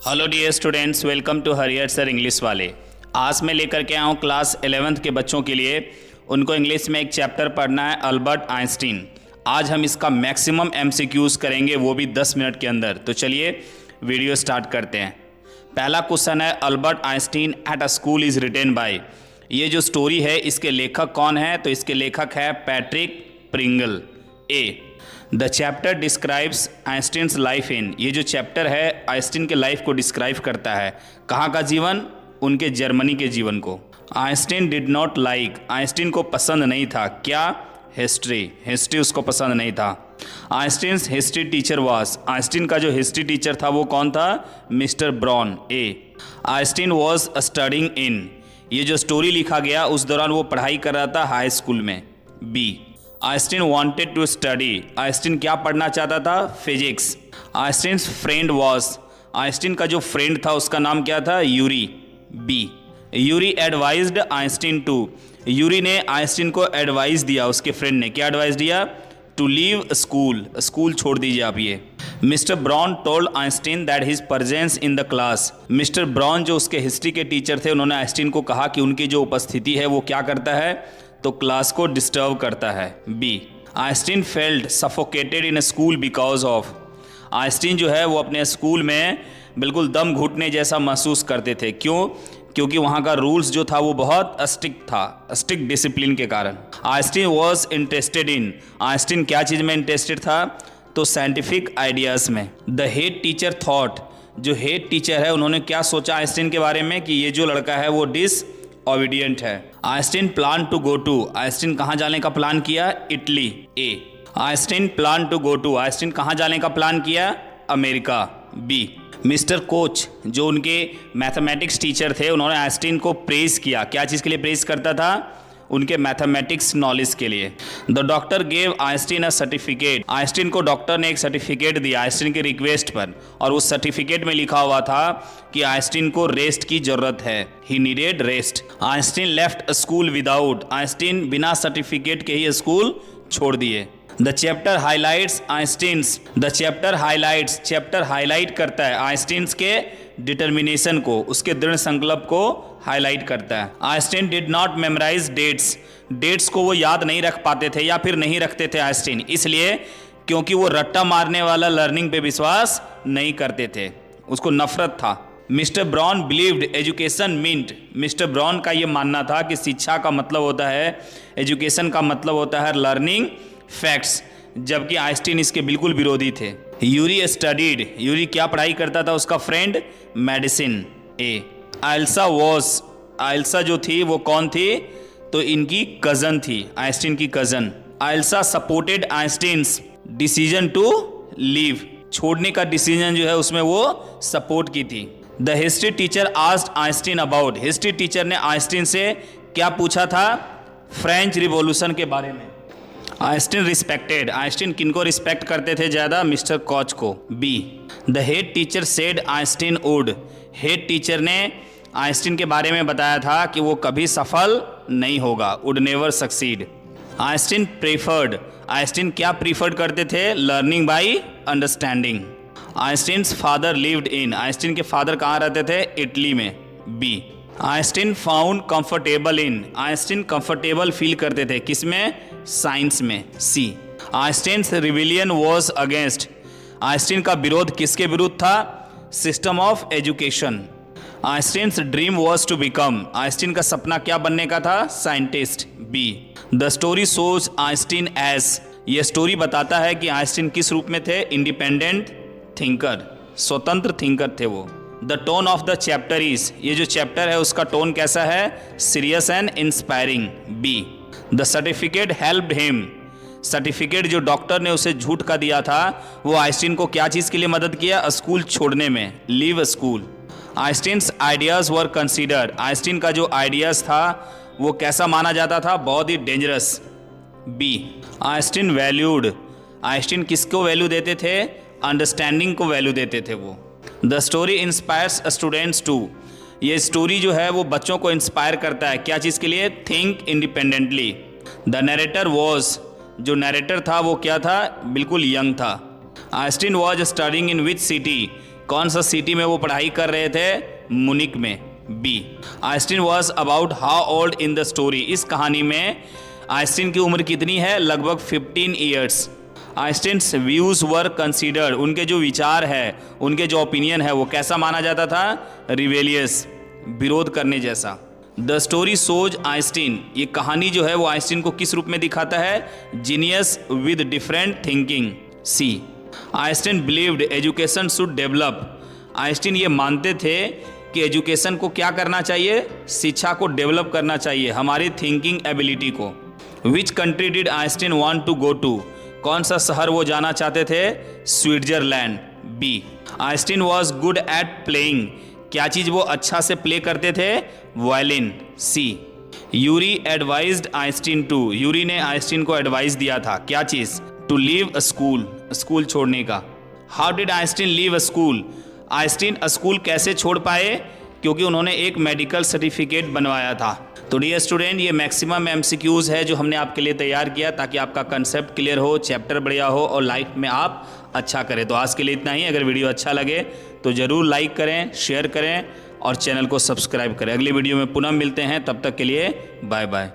Hello dear students, welcome to हरियर sir English वाले। आज मैं लेकर के आया हूँ क्लास 11th के बच्चों के लिए। उनको इंग्लिश में एक चैप्टर पढ़ना है, अल्बर्ट आइंस्टीन। आज हम इसका मैक्सिमम एमसीक्यूज़ करेंगे, वो भी 10 मिनट के अंदर। तो चलिए वीडियो स्टार्ट करते हैं। पहला क्वेश्चन है, Albert Einstein at a school is written by. ये जो स्टोरी है इसके लेखक कौन है? तो इसके लेखक है Patrick Pringle. A, the chapter describes Einstein's life in. ये जो चैप्टर है आइंस्टीन के लाइफ को डिस्क्राइब करता है। कहाँ का जीवन? उनके जर्मनी के जीवन को। Einstein did not like, Einstein को पसंद नहीं था क्या? हिस्ट्री उसको पसंद नहीं था। Einstein's history teacher was, Einstein का जो हिस्ट्री टीचर था वो कौन था? Mister brown. A, Einstein was studying in. ये जो स्टोरी लिखा गया उस दौरान वो पढ़ाई कर रहा था हाई स्कूल में। B, Einstein wanted to study, Einstein क्या पढ़ना चाहता था? Physics. Einstein's friend was, Einstein का जो फ्रेंड था उसका नाम क्या था? Yuri. B, Yuri advised Einstein to, Yuri ने आइंस्टीन को एडवाइस दिया, उसके फ्रेंड ने क्या एडवाइस दिया? टू लीव स्कूल, स्कूल छोड़ दीजिए आप। ये mister brown told Einstein that his presence in the class, mister brown जो उसके हिस्ट्री के टीचर थे उन्होंने आइंस्टीन को कहा कि उनकी जो उपस्थिति है वो क्या करता है? तो क्लास को डिस्टर्ब करता है। B, Einstein felt suffocated in school because of, Einstein जो है वो अपने स्कूल में बिल्कुल दम घुटने जैसा महसूस करते थे। क्यों? क्योंकि वहाँ का रूल्स जो था वो बहुत स्ट्रिक्ट था, स्ट्रिक्ट डिसिप्लिन के कारण। Einstein was interested in, Einstein क्या चीज़ में इंटरेस्टेड था? तो साइंटिफिक आइडियाज़ में। द हेड टीचर थॉट, जो हेड टीचर है उन्होंने क्या सोचा आइंस्टीन के बारे में? कि ये जो लड़का है वो डिसओबीडियंट है। Einstein plan to go to, Einstein कहाँ जाने का प्लान किया? Italy. A, Einstein plan to go to, Einstein कहाँ जाने का प्लान किया? अमेरिका। बी, मिस्टर कोच जो उनके मैथमेटिक्स टीचर थे उन्होंने आइंस्टीन को प्रेज किया। क्या चीज़ के लिए प्रेज करता था? उनके मैथमेटिक्स नॉलेज के लिए। The doctor gave Einstein a certificate, Einstein को डॉक्टर ने एक सर्टिफिकेट दिया आइंस्टीन के रिक्वेस्ट पर, और उस सर्टिफिकेट में लिखा हुआ था कि आइंस्टीन को रेस्ट की जरूरत है, he needed rest. Einstein left school without, Einstein बिना सर्टिफिकेट के ही स्कूल छोड़ दिए। The chapter highlights Einstein's, the chapter highlights, chapter highlight करता है आइंस्टीन्स के डिटर्मिनेशन को, उसके दृढ़ संकल्प को हाईलाइट करता है। Einstein did not memorise dates, dates को वो याद नहीं रख पाते थे या फिर नहीं रखते थे आइंस्टीन, इसलिए क्योंकि वो रट्टा मारने वाला लर्निंग पे विश्वास नहीं करते थे, उसको नफरत था। Mister Brown believed education meant, mister Brown का ये मानना था कि शिक्षा का मतलब होता है, एजुकेशन का मतलब होता है लर्निंग फैक्ट्स, जबकि आइंस्टीन इसके बिल्कुल विरोधी थे। यूरी स्टडीड, यूरी क्या पढ़ाई करता था? उसका फ्रेंड मेडिसिन। ए, आइल्सा वॉज, आइल्सा जो थी वो कौन थी? तो इनकी कज़न थी, आइंस्टीन की cousin. Elsa supported Einstein's decision to leave, छोड़ने का डिसीजन जो है उसमें वो सपोर्ट की थी। The history teacher asked Einstein about, history teacher ने आइंस्टीन से क्या पूछा था? फ्रेंच रिवॉल्यूशन के बारे में। आइंस्टीन रिस्पेक्टेड, आइंस्टीन किनको रिस्पेक्ट करते थे ज़्यादा? मिस्टर कॉच को। B, the head teacher said Einstein would, head teacher ने आइंस्टीन के बारे में बताया था कि वो कभी सफल नहीं होगा, would never succeed. Einstein preferred, Einstein क्या प्रीफर्ड करते थे? Learning by understanding. Einstein's father lived in, Einstein के फादर कहाँ रहते थे? इटली में। B, Einstein found comfortable in, Einstein comfortable feel करते थे किसमें? साइंस में। C, Einstein's rebellion was against, Einstein का विरोध किसके विरुद्ध था? System of education. Einstein's dream was to become, Einstein का सपना क्या बनने का था? Scientist. B, the story shows Einstein as, ये स्टोरी बताता है कि आइंस्टीन किस रूप में थे? इंडिपेंडेंट थिंकर, स्वतंत्र थिंकर थे वो। The tone of the chapter is, ये जो चैप्टर है उसका टोन कैसा है? Serious and inspiring. B, the certificate helped him, certificate जो डॉक्टर ने उसे झूठ का दिया था वो आइंस्टीन को क्या चीज़ के लिए मदद किया? स्कूल छोड़ने में, लीव स्कूल। आइंस्टीन्स आइडियाज़ वर कंसीडर्ड, आइंस्टीन का जो आइडियाज़ था वो कैसा माना जाता था? बहुत ही dangerous. B, Einstein valued, Einstein किसको वैल्यू देते थे? अंडरस्टैंडिंग को वैल्यू देते थे वो। The story inspires students to, ये स्टोरी जो है वो बच्चों को इंस्पायर करता है क्या चीज़ के लिए? Think independently. The narrator was, जो नरेटर था वो क्या था? बिल्कुल यंग था। Einstein was studying in which city, कौन सा सिटी में वो पढ़ाई कर रहे थे? मुनिक में। B. Einstein was about how old in the story? इस कहानी में आइंस्टीन की उम्र कितनी है? लगभग 15 ईयर्स। आइंस्टीन्स व्यूज वर कंसीडर्ड, उनके जो विचार है, उनके जो ओपिनियन है, वो कैसा माना जाता था? रिवेलियस, विरोध करने जैसा। द स्टोरी सोज आइंस्टीन, ये कहानी जो है वो आइंस्टीन को किस रूप में दिखाता है? Genius with different thinking. C. Einstein believed education should develop, Einstein ये मानते थे कि एजुकेशन को क्या करना चाहिए? शिक्षा को डेवलप करना चाहिए, हमारी थिंकिंग एबिलिटी को। Which country did Einstein want to go to? कौन सा शहर वो जाना चाहते थे? Switzerland. B. Einstein was good at playing, क्या चीज़ वो अच्छा से प्ले करते थे? Violin. C. Yuri advised Einstein to, Yuri ने आइंस्टीन को एडवाइस दिया था, क्या चीज़? To leave a school, school छोड़ने का। How did Einstein leave a school? Einstein school कैसे छोड़ पाए? क्योंकि उन्होंने एक मेडिकल सर्टिफिकेट बनवाया था। तो डियर स्टूडेंट, ये मैक्सिमम एमसीक्यूज़ है जो हमने आपके लिए तैयार किया ताकि आपका कंसेप्ट क्लियर हो, चैप्टर बढ़िया हो और लाइफ में आप अच्छा करें। तो आज के लिए इतना ही। अगर वीडियो अच्छा लगे तो ज़रूर लाइक करें, शेयर करें और चैनल को सब्सक्राइब करें। अगली वीडियो में पुनः मिलते हैं, तब तक के लिए बाय बाय।